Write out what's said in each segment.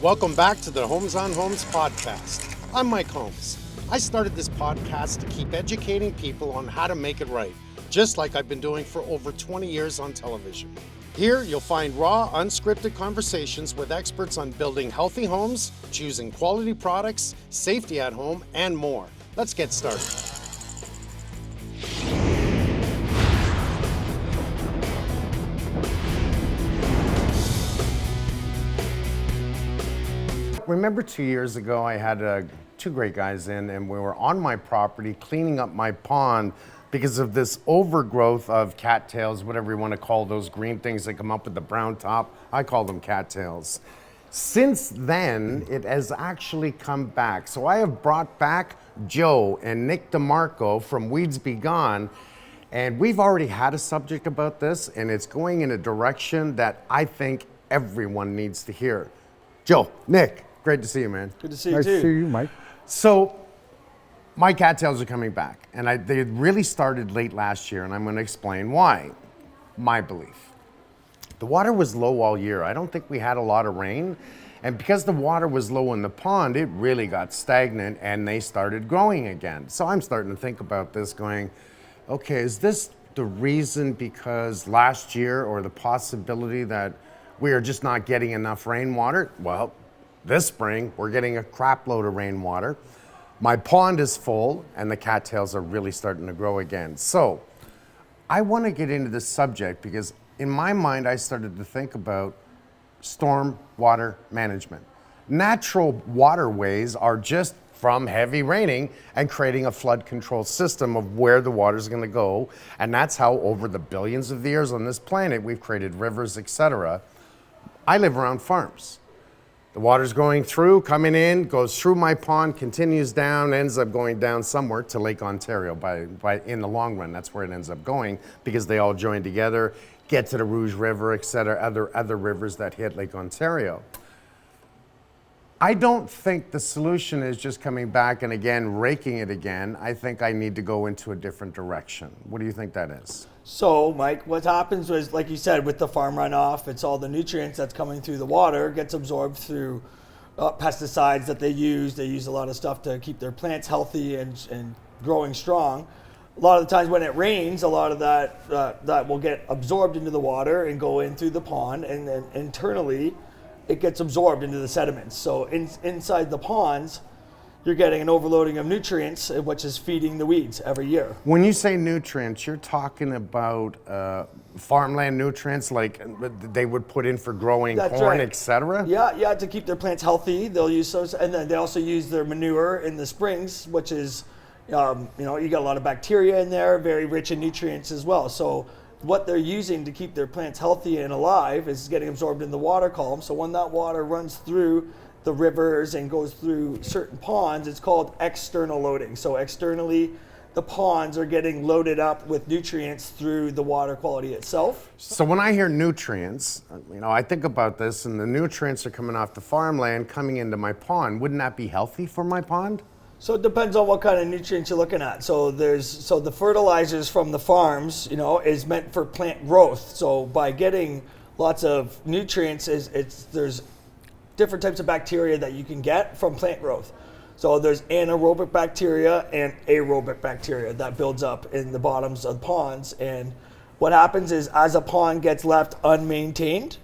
Welcome back to the Holmes on Homes podcast. I'm Mike Holmes. I started this podcast to keep educating people on how to make it right, just like I've been doing for over 20 years on television. Here, you'll find raw, unscripted conversations with experts on building healthy homes, choosing quality products, safety at home, and more. Let's get started. Remember 2 years ago, I had two great guys in, and we were on my property cleaning up my pond because of this overgrowth of cattails, whatever you want to call those green things that come up with the brown top. I call them cattails. Since then, it has actually come back. So I have brought back Joe and Nick DeMarco from Weeds Be Gone, and we've already had a subject about this, and it's going in a direction that I think everyone needs to hear. Joe, Nick, great to see you, man. Good to see you, Nice too. to see you, Mike. So, my cattails are coming back, and they really started late last year, and I'm going to explain why. My belief. The water was low all year. I don't think we had a lot of rain, and because the water was low in the pond, it really got stagnant, and they started growing again. So I'm starting to think about this going, okay, is this the reason because last year, or the possibility that we are just not getting enough rainwater? Well, this spring, we're getting a crap load of rainwater. My pond is full, and the cattails are really starting to grow again. So I want to get into this subject because in my mind, I started to think about storm water management. Natural waterways are just from heavy raining and creating a flood control system of where the water is going to go. And that's how over the billions of years on this planet, we've created rivers, etc. I live around farms. The water's going through, coming in, goes through my pond, continues down, ends up going down somewhere to Lake Ontario. By in the long run, that's where it ends up going because they all join together, get to the Rouge River, etc., other rivers that hit Lake Ontario. I don't think the solution is just coming back and again raking it again. I think I need to go into a different direction. What do you think that is? So, Mike, what happens was, like you said, with the farm runoff, it's all the nutrients that's coming through the water, gets absorbed through pesticides that they use. They use a lot of stuff to keep their plants healthy and growing strong. A lot of the times when it rains, a lot of that will get absorbed into the water and go in through the pond, and then internally it gets absorbed into the sediments. So inside the ponds, you're getting an overloading of nutrients, which is feeding the weeds every year. When you say nutrients, you're talking about farmland nutrients like they would put in for growing That's corn, right. etc.? Yeah, to keep their plants healthy, they'll use those, and then they also use their manure in the springs, which is, you got a lot of bacteria in there, very rich in nutrients as well. So what they're using to keep their plants healthy and alive is getting absorbed in the water column. So when that water runs through the rivers and goes through certain ponds, it's called external loading. So externally, the ponds are getting loaded up with nutrients through the water quality itself. So when I hear nutrients, I think about this, and the nutrients are coming off the farmland, coming into my pond. Wouldn't that be healthy for my pond? So it depends on what kind of nutrients you're looking at. So the fertilizers from the farms, is meant for plant growth. So by getting lots of nutrients, there's different types of bacteria that you can get from plant growth. So there's anaerobic bacteria and aerobic bacteria that builds up in the bottoms of ponds. And what happens is as a pond gets left unmaintained,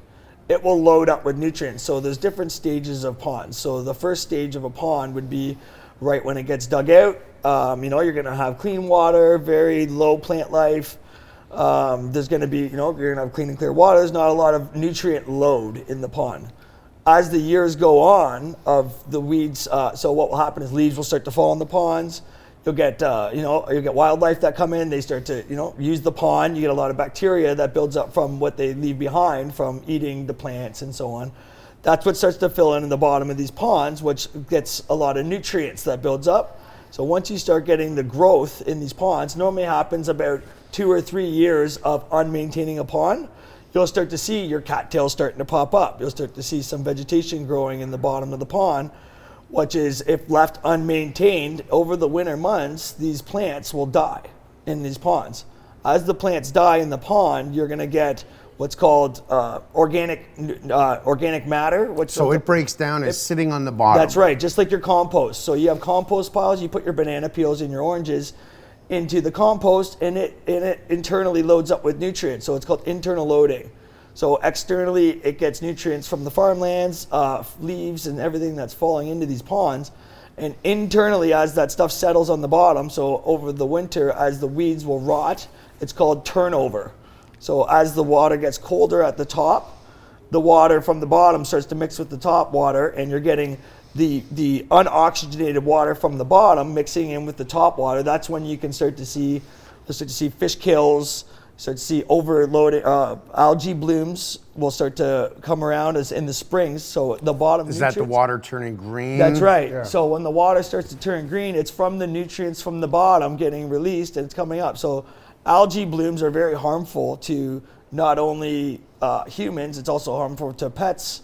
it will load up with nutrients. So there's different stages of ponds. So the first stage of a pond would be right when it gets dug out. You're going to have clean water, very low plant life. There's going to be, you're going to have clean and clear water. There's not a lot of nutrient load in the pond. As the years go on of the weeds, so what will happen is leaves will start to fall in the ponds. You'll get, you'll get wildlife that come in. They start to, use the pond. You get a lot of bacteria that builds up from what they leave behind from eating the plants and so on. That's what starts to fill in the bottom of these ponds, which gets a lot of nutrients that builds up. So once you start getting the growth in these ponds, normally happens about 2 or 3 years of unmaintaining a pond. You'll start to see your cattails starting to pop up. You'll start to see some vegetation growing in the bottom of the pond, which is, if left unmaintained over the winter months, these plants will die in these ponds. As the plants die in the pond, you're going to get what's called organic matter. So it breaks down as sitting on the bottom. That's right, just like your compost. So you have compost piles, you put your banana peels and your oranges into the compost, and it internally loads up with nutrients. So it's called internal loading. So externally, it gets nutrients from the farmlands, leaves, and everything that's falling into these ponds. And internally, as that stuff settles on the bottom, so over the winter, as the weeds will rot, it's called turnover. So as the water gets colder at the top, the water from the bottom starts to mix with the top water, and you're getting the unoxygenated water from the bottom mixing in with the top water. That's when you can start to see fish kills, start to see overloaded algae blooms will start to come around as in the springs. So the bottom is that the water turning green? That's right. Yeah. So when the water starts to turn green, it's from the nutrients from the bottom getting released and it's coming up. So algae blooms are very harmful to not only humans, it's also harmful to pets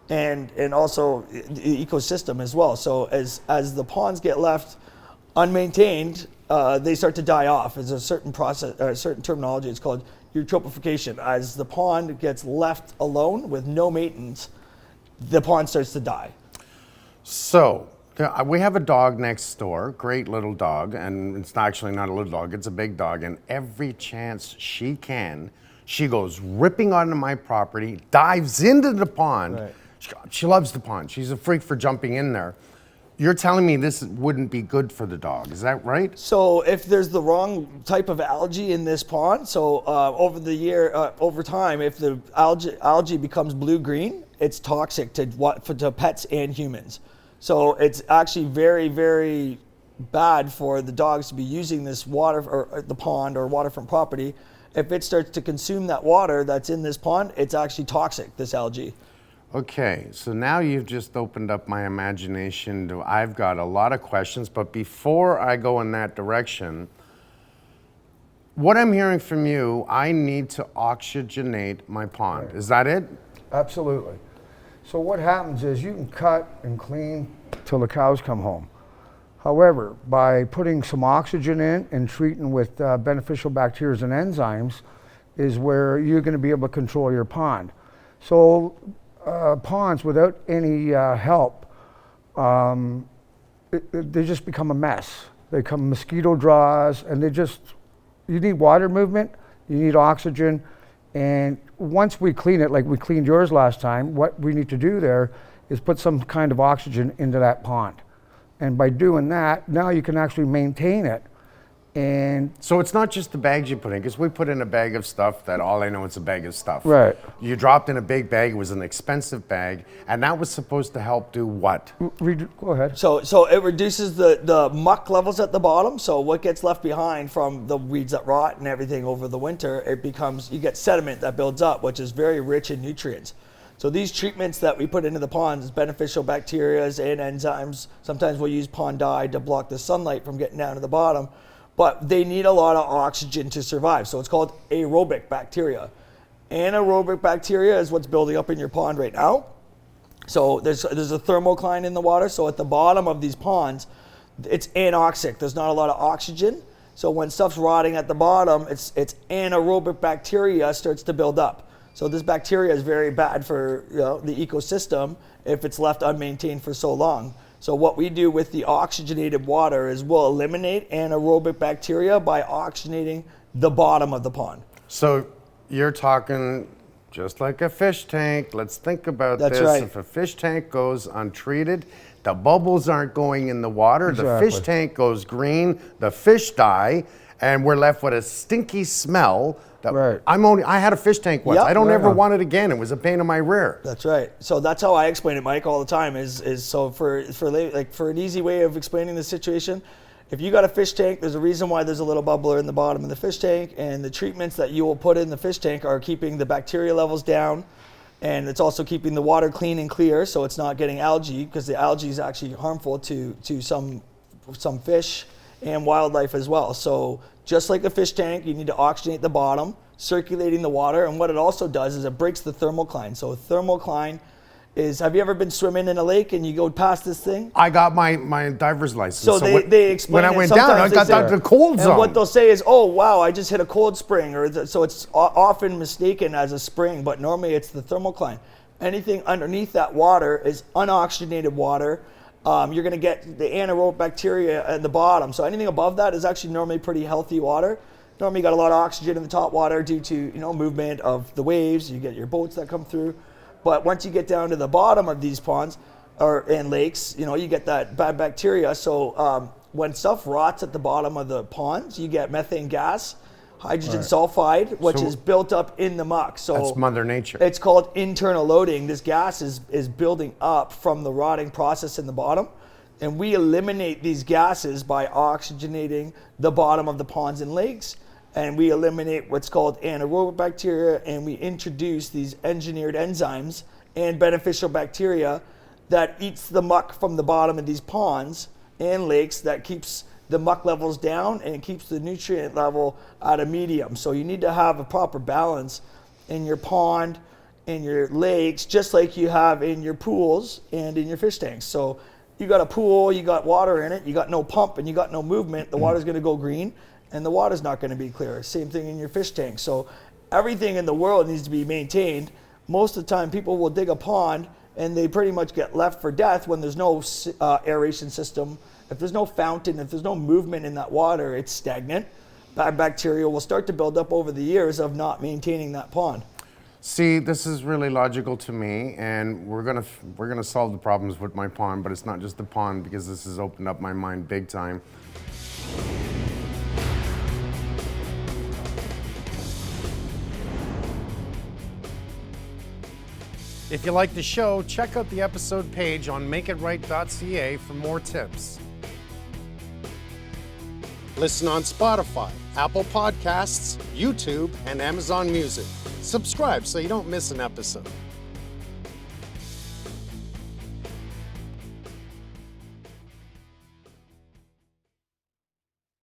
and also the ecosystem as well. So as the ponds get left unmaintained, they start to die off. There's a certain process, or a certain terminology. It's called eutrophication. As the pond gets left alone with no maintenance, the pond starts to die. So we have a dog next door, great little dog, and it's actually not a little dog, it's a big dog, and every chance she can, she goes ripping onto my property, dives into the pond. Right. She loves the pond. She's a freak for jumping in there. You're telling me this wouldn't be good for the dog, is that right? So if there's the wrong type of algae in this pond, so over time, if the algae becomes blue-green, it's toxic to pets and humans. So it's actually very, very bad for the dogs to be using this water, or the pond or waterfront property. If it starts to consume that water that's in this pond, it's actually toxic, this algae. Okay, so now you've just opened up my imagination. I've got a lot of questions, but before I go in that direction, what I'm hearing from you, I need to oxygenate my pond. Right. Is that it? Absolutely. So what happens is you can cut and clean till the cows come home. However, by putting some oxygen in and treating with beneficial bacteria and enzymes is where you're going to be able to control your pond. So ponds without any help, they just become a mess. They become mosquito draws, and you need water movement, you need oxygen, and once we clean it, like we cleaned yours last time, what we need to do there is put some kind of oxygen into that pond. And by doing that, now you can actually maintain it. And so it's not just the bags you put in, because we put in a bag of stuff that all I know it's a bag of stuff. Right. You dropped in a big bag, it was an expensive bag, and that was supposed to help do what? Go ahead. So it reduces the muck levels at the bottom. So what gets left behind from the weeds that rot and everything over the winter, you get sediment that builds up, which is very rich in nutrients. So these treatments that we put into the ponds, beneficial bacteria and enzymes, sometimes we'll use pond dye to block the sunlight from getting down to the bottom. But they need a lot of oxygen to survive. So it's called aerobic bacteria. Anaerobic bacteria is what's building up in your pond right now. So there's a thermocline in the water. So at the bottom of these ponds, it's anoxic. There's not a lot of oxygen. So when stuff's rotting at the bottom, it's anaerobic bacteria starts to build up. So this bacteria is very bad for the ecosystem if it's left unmaintained for so long. So what we do with the oxygenated water is we'll eliminate anaerobic bacteria by oxygenating the bottom of the pond. So you're talking just like a fish tank. Let's think about That's this. Right. If a fish tank goes untreated, the bubbles aren't going in the water. Exactly. The fish tank goes green, the fish die, and we're left with a stinky smell. Right. I had a fish tank once. Yep. I don't ever want it again. It was a pain in my rear. That's right. So that's how I explain it, Mike, all the time. Is so for an easy way of explaining the situation, if you got a fish tank, there's a reason why there's a little bubbler in the bottom of the fish tank, and the treatments that you will put in the fish tank are keeping the bacteria levels down, and it's also keeping the water clean and clear, so it's not getting algae, because the algae is actually harmful to some fish and wildlife as well. So just like a fish tank, you need to oxygenate the bottom, circulating the water, and what it also does is it breaks the thermocline. So thermocline is, have you ever been swimming in a lake and you go past this thing? I got my diver's license. So they explain when I it went down, I sometimes got they the cold zone. And what they'll say is, oh, wow, I just hit a cold spring. So it's often mistaken as a spring, but normally it's the thermocline. Anything underneath that water is unoxygenated water. You're going to get the anaerobic bacteria at the bottom. So anything above that is actually normally pretty healthy water. Normally you got a lot of oxygen in the top water due to movement of the waves. You get your boats that come through. But once you get down to the bottom of these ponds and lakes, you get that bad bacteria. So when stuff rots at the bottom of the ponds, you get methane gas, hydrogen sulfide, which is built up in the muck. So that's Mother Nature. It's called internal loading. This gas is building up from the rotting process in the bottom. And we eliminate these gases by oxygenating the bottom of the ponds and lakes. And we eliminate what's called anaerobic bacteria, and we introduce these engineered enzymes and beneficial bacteria that eats the muck from the bottom of these ponds and lakes, that keeps the muck levels down and keeps the nutrient level at a medium. So you need to have a proper balance in your pond, in your lakes, just like you have in your pools and in your fish tanks. So you got a pool, you got water in it, you got no pump and you got no movement, the water's gonna go green, and the water's not going to be clear. Same thing in your fish tank. So everything in the world needs to be maintained. Most of the time people will dig a pond and they pretty much get left for death when there's no aeration system. If there's no fountain, if there's no movement in that water, it's stagnant. Bad bacteria will start to build up over the years of not maintaining that pond. See, this is really logical to me, and we're gonna solve the problems with my pond, but it's not just the pond, because this has opened up my mind big time. If you like the show, check out the episode page on makeitright.ca for more tips. Listen on Spotify, Apple Podcasts, YouTube, and Amazon Music. Subscribe so you don't miss an episode.